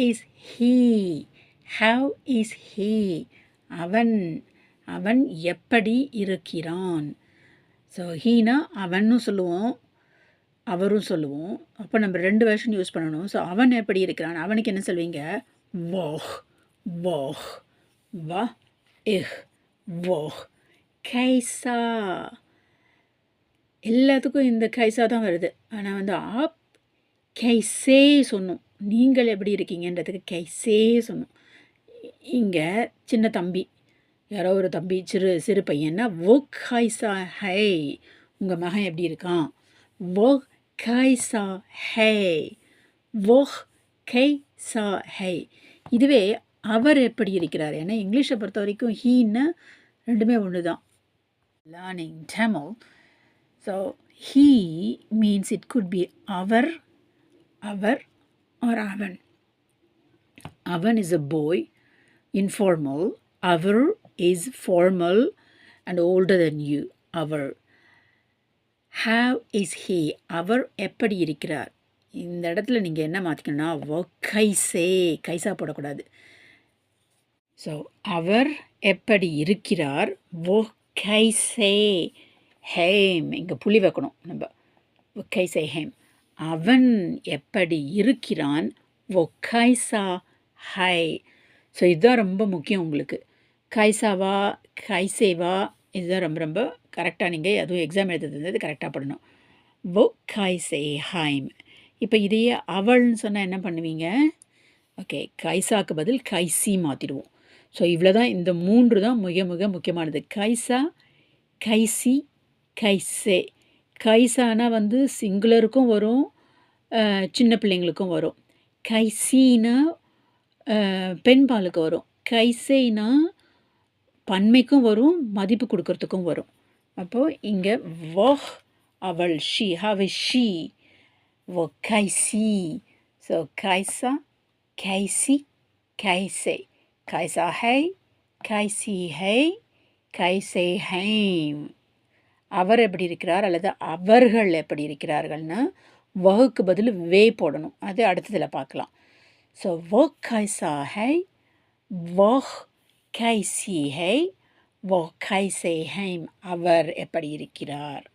Is he? How is he? அவன் அவன் எப்படி இருக்கிறான்? ஸோ ஹீனா அவன்னு சொல்லுவோம், அவரும் சொல்லுவோம். அப்போ நம்ம 2 வெர்ஷன் யூஸ் பண்ணணும். ஸோ அவன் எப்படி இருக்கிறான்? அவனுக்கு என்ன சொல்வீங்க? வோஹ் வோஹ் வ இஹ் வோஹ். கைசா. எல்லாத்துக்கும் இந்த கைசா தான் வருது. ஆனால் வந்து ஆப் கைசே சொன்னோம். நீங்கள் எப்படி இருக்கீங்கன்றதுக்கு கைசே சொன்னோம். இங்கே சின்ன தம்பி, யாரோ ஒரு தம்பி, சிறு சிறு பையன்னா வோ கைசா ஹை, உங்கள் மகன் எப்படி இருக்கான்? வோ கைசா ஹை, வோ கைசா ஹை. இதுவே அவர் எப்படி இருக்கிறார்? ஏன்னா இங்கிலீஷை பொறுத்த வரைக்கும் ஹீன்னு ரெண்டுமே ஒன்று தான். Learning Tamil. So he means it could be our or avan. Avan is a boy, informal. Our is formal and older than you. Our. How is he? அவர் எப்படி இருக்கிறார்? இந்த இடத்துல நீங்கள் என்ன மாற்றிக்கணும்னா கைசே, கைசா போடக்கூடாது. ஸோ அவர் எப்படி இருக்கிறார்? வோ கைசே ஹேம். இங்கே புள்ளி வைக்கணும் நம்ம. வோ கைசே ஹேம். அவன் எப்படி இருக்கிறான்? வோ கைசா ஹை. ஸோ இதுதான் ரொம்ப முக்கியம் உங்களுக்கு. கைசாவா கைசேவா, இதுதான் ரொம்ப ரொம்ப கரெக்டாக நீங்கள் அதுவும் எக்ஸாம் எழுதுறது கரெக்டாக பண்ணணும். வோ கைசே ஹைம். இப்போ இதையே அவள்னு சொன்னால் என்ன பண்ணுவீங்க? ஓகே, கைசாக்கு பதில் கைசி மாற்றிடுவோம். ஸோ இவ்வளோ தான், இந்த 3 தான் மிக மிக முக்கியமானது. கைசா, கைசி, கைசே. கைசானா வந்து சிங்குலருக்கும் வரும், சின்ன பிள்ளைங்களுக்கும் வரும். கைசின்னா பெண்பாலுக்கு வரும். கைசேனா பன்மைக்கும் வரும், மதிப்பு கொடுக்கறதுக்கும் வரும். அப்போது இங்கே வோஹ் அவள், ஷி. How is she? வோ கைசி. ஸோ கைசா, கைசி, கைசே. கைசா ஹை, கைசி ஹை, கைசே ஹைம். அவர் எப்படி இருக்கிறார் அல்லது அவர்கள் எப்படி இருக்கிறார்கள்னா வகுக்கு பதில் வே போடணும். அது அடுத்ததில் பார்க்கலாம். ஸோ வோ கைசா ஹை, வோஹ் கைசி ஹை, வோ கைசே ஹைம். அவர் எப்படி இருக்கிறார்?